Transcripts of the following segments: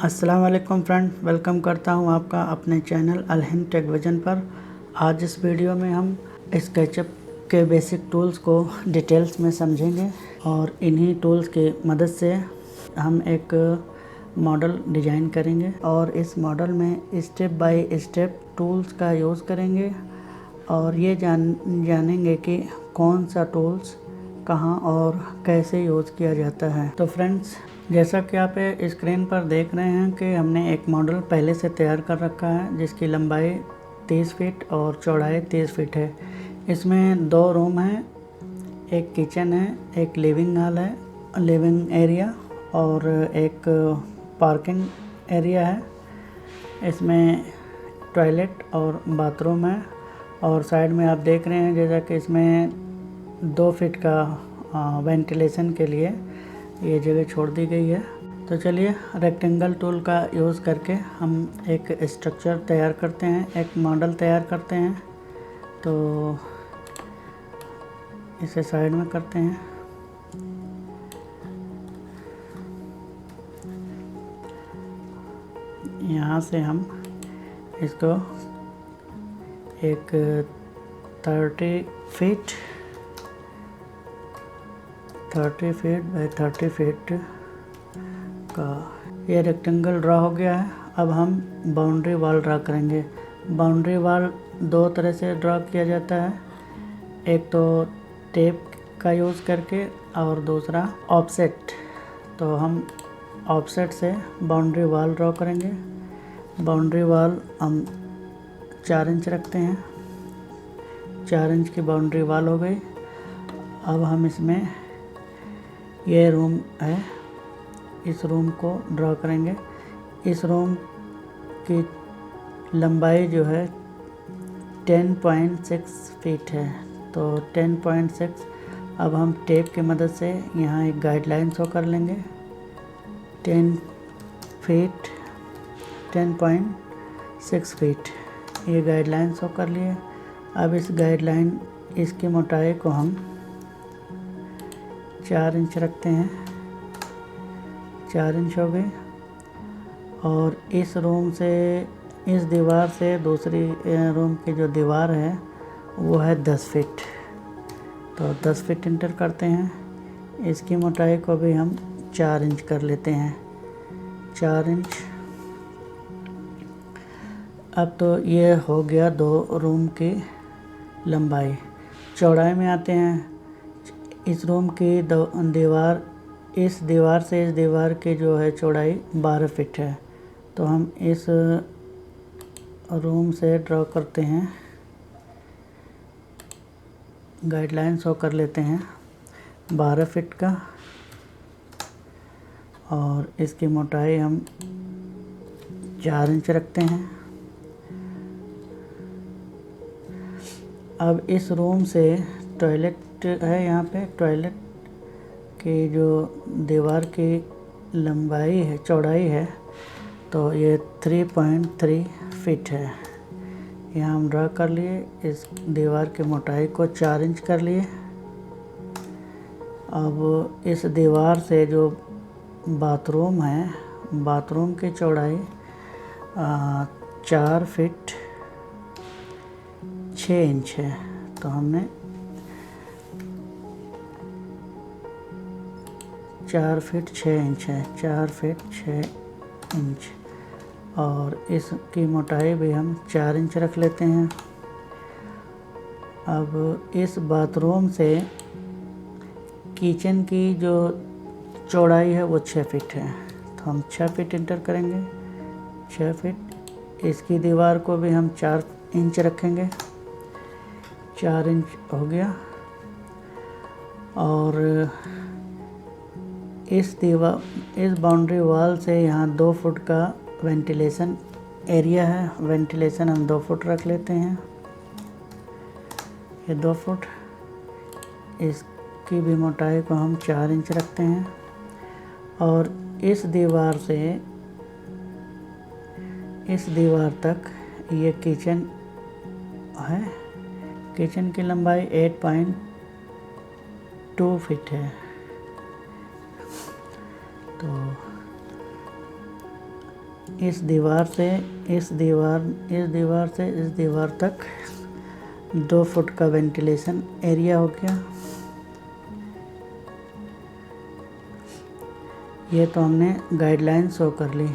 अस्सलाम वालेकुम friend, welcome करता हूं आपका अपने चैनल अलहिंद टेक विजन पर। आज इस वीडियो में हम स्केचअप के बेसिक टूल्स को डिटेल्स में समझेंगे और इन्हीं टूल्स की मदद से हम एक मॉडल डिज़ाइन करेंगे और इस मॉडल में स्टेप बाय स्टेप टूल्स का यूज़ करेंगे और ये जानेंगे कि कौन सा टूल्स कहाँ और कैसे यूज़ किया जाता है। तो फ्रेंड्स, जैसा कि आप स्क्रीन पर देख रहे हैं कि हमने एक मॉडल पहले से तैयार कर रखा है जिसकी लंबाई 30 फीट और चौड़ाई 30 फीट है। इसमें 2 रूम हैं, एक किचन है, एक लिविंग हॉल है, लिविंग एरिया और एक पार्किंग एरिया है। इसमें टॉयलेट और बाथरूम है और साइड में आप देख रहे हैं जैसा कि इसमें 2 फीट का वेंटिलेशन के लिए ये जगह छोड़ दी गई है। तो चलिए रेक्टेंगल टूल का यूज़ करके हम एक स्ट्रक्चर तैयार करते हैं, एक मॉडल तैयार करते हैं। तो इसे साइड में करते हैं। यहाँ से हम इसको एक 30 फीट बाय 30 फीट का ये रेक्टेंगल ड्रा हो गया है। अब हम बाउंड्री वॉल ड्रा करेंगे। बाउंड्री वॉल 2 तरह से ड्रा किया जाता है, एक तो टेप का यूज़ करके और दूसरा ऑफसेट। तो हम ऑफसेट से बाउंड्री वॉल ड्रा करेंगे। बाउंड्री वॉल हम 4 इंच रखते हैं। 4 इंच की बाउंड्री वॉल हो गई। अब हम इसमें ये रूम है, इस रूम को ड्रा करेंगे। इस रूम की लंबाई जो है 10.6 फीट है। तो 10.6 अब हम टेप की मदद से यहाँ एक गाइडलाइन शो कर लेंगे। 10 फीट 10.6 फीट ये गाइडलाइन शो कर लिए। अब इस गाइडलाइन इसकी मोटाई को हम 4 इंच रखते हैं। 4 इंच हो गई और इस रूम से, इस दीवार से दूसरी रूम की जो दीवार है वो है 10 फीट। तो 10 फीट इंटर करते हैं। इसकी मोटाई को भी हम 4 इंच कर लेते हैं। 4 इंच। अब तो ये हो गया 2 रूम की लंबाई। चौड़ाई में आते हैं। इस रूम की दीवार, इस दीवार से इस दीवार की जो है चौड़ाई 12 फीट है। तो हम इस रूम से ड्रॉ करते हैं, गाइडलाइन शो कर लेते हैं 12 फीट का और इसकी मोटाई हम 4 इंच रखते हैं। अब इस रूम से टॉयलेट है, यहाँ पे टॉयलेट की जो दीवार की लंबाई है, चौड़ाई है, तो ये 3.3 फीट है। यहाँ हम ड्रा कर लिए। इस दीवार की मोटाई को 4 इंच कर लिए। अब इस दीवार से जो बाथरूम है, बाथरूम की चौड़ाई 4 फीट 6 इंच है। तो हमने 4 फीट 6 इंच है, 4 फीट 6 इंच और इसकी मोटाई भी हम 4 इंच रख लेते हैं। अब इस बाथरूम से किचन की जो चौड़ाई है वो 6 फीट है। तो हम 6 फीट इंटर करेंगे। 6 फीट। इसकी दीवार को भी हम 4 इंच रखेंगे। 4 इंच हो गया और इस बाउंड्री वॉल से यहाँ 2 फुट का वेंटिलेशन एरिया है। वेंटिलेशन हम 2 फुट रख लेते हैं। ये 2 फुट। इसकी भी मोटाई को हम 4 इंच रखते हैं और इस दीवार से इस दीवार तक ये किचन है। किचन की लंबाई 8.2 फीट है। तो इस दीवार से इस दीवार तक 2 फुट का वेंटिलेशन एरिया हो गया। ये तो हमने गाइडलाइन शो कर ली।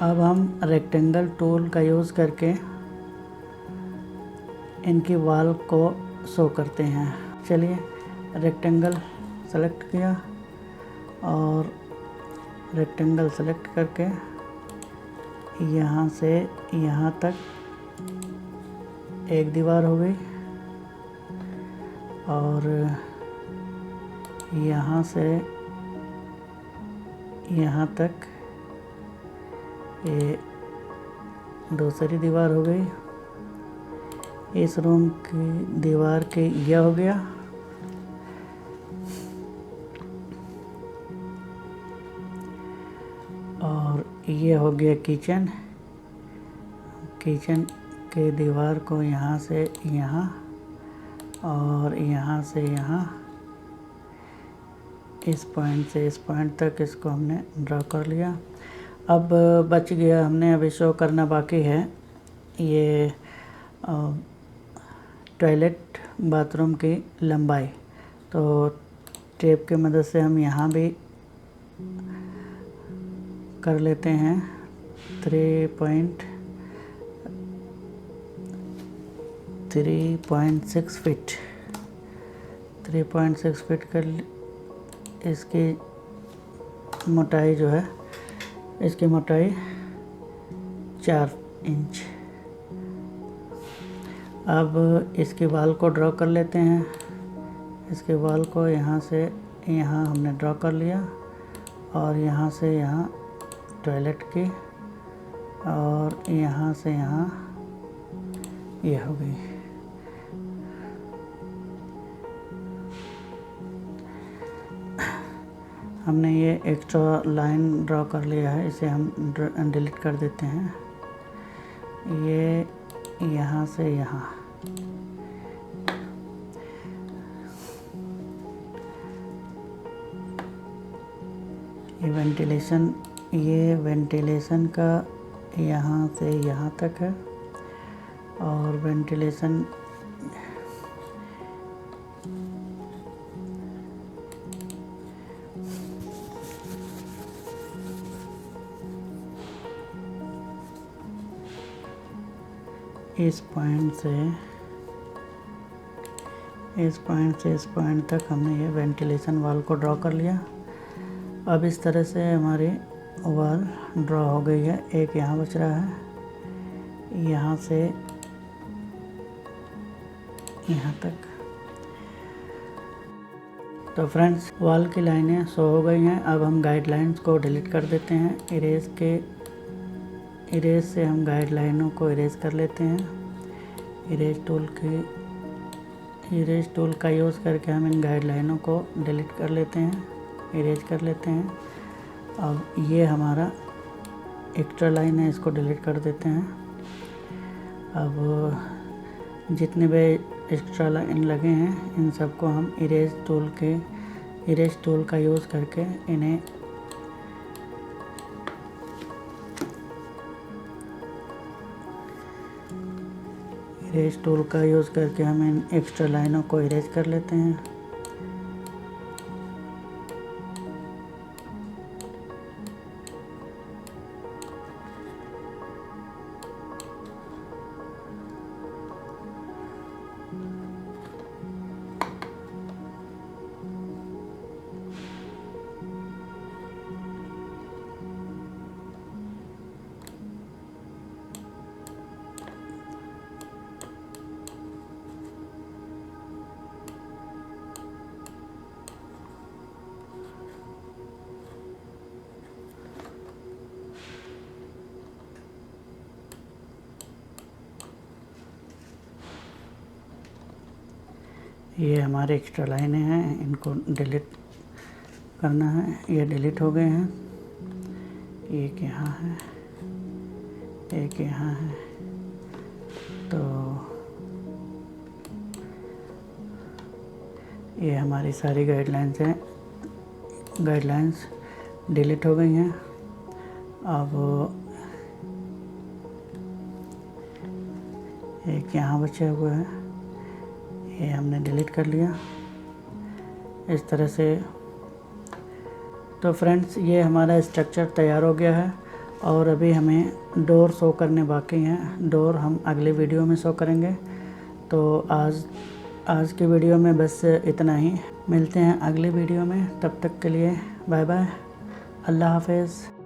अब हम रेक्टेंगल टूल का यूज़ करके इनकी वॉल को शो करते हैं। चलिए, रेक्टेंगल सेलेक्ट किया और रेक्टेंगल सेलेक्ट करके यहाँ से यहाँ तक एक दीवार हो गई और यहाँ से यहाँ तक ये दूसरी दीवार हो गई। इस रूम की दीवार के यह हो गया। और ये हो गया किचन। किचन के दीवार को यहाँ से यहाँ और यहाँ से यहाँ, इस पॉइंट से इस पॉइंट तक इसको हमने ड्रा कर लिया। अब बच गया, हमने अभी शो करना बाकी है ये टॉयलेट बाथरूम की लंबाई। तो टेप की मदद से हम यहाँ भी कर लेते हैं 3.6 फीट। 3.6 फीट कर इसकी मोटाई जो है, इसकी मोटाई 4 इंच। अब इसके वाल को ड्रॉ कर लेते हैं। इसके वाल को यहाँ से यहाँ हमने ड्रॉ कर लिया और यहाँ से यहाँ टॉयलेट की और यहाँ से यहाँ ये हो गई। हमने ये एक्स्ट्रा लाइन ड्रॉ कर लिया है, इसे हम डिलीट कर देते हैं। ये यहाँ से यहाँ ये वेंटिलेशन का यहाँ से यहाँ तक है और वेंटिलेशन इस पॉइंट से इस पॉइंट तक हमने ये वेंटिलेशन वाल को ड्रॉ कर लिया। अब इस तरह से हमारी वॉल ड्रॉ हो गई है। एक यहाँ बच रहा है, यहाँ से यहाँ तक। तो फ्रेंड्स, वॉल की लाइनें शो हो गई हैं। अब हम गाइडलाइंस को डिलीट कर देते हैं। इरेज से हम गाइडलाइनों को इरेज कर लेते हैं। इरेज टूल का यूज़ करके हम इन गाइडलाइनों को डिलीट कर लेते हैं, इरेज कर लेते हैं। अब ये हमारा एक्स्ट्रा लाइन है, इसको डिलीट कर देते हैं। अब जितने भी एक्स्ट्रा लाइन लगे हैं इन सबको हम इरेज टूल का यूज़ करके इन्हें इरेज टूल का यूज़ करके हम इन एक्स्ट्रा लाइनों को इरेज कर लेते हैं। ये हमारे एक्स्ट्रा लाइनें हैं, इनको डिलीट करना है। ये डिलीट हो गए हैं। एक यहाँ है, एक यहाँ है। तो ये हमारी सारी गाइडलाइंस हैं। गाइडलाइंस डिलीट हो गई हैं। अब एक यहाँ बचे हुए हैं, ये हमने डिलीट कर लिया इस तरह से। तो फ्रेंड्स, ये हमारा स्ट्रक्चर तैयार हो गया है और अभी हमें डोर शो करने बाकी हैं। डोर हम अगले वीडियो में शो करेंगे। तो आज की वीडियो में बस इतना ही। मिलते हैं अगले वीडियो में, तब तक के लिए बाय बाय, अल्लाह हाफ़िज़।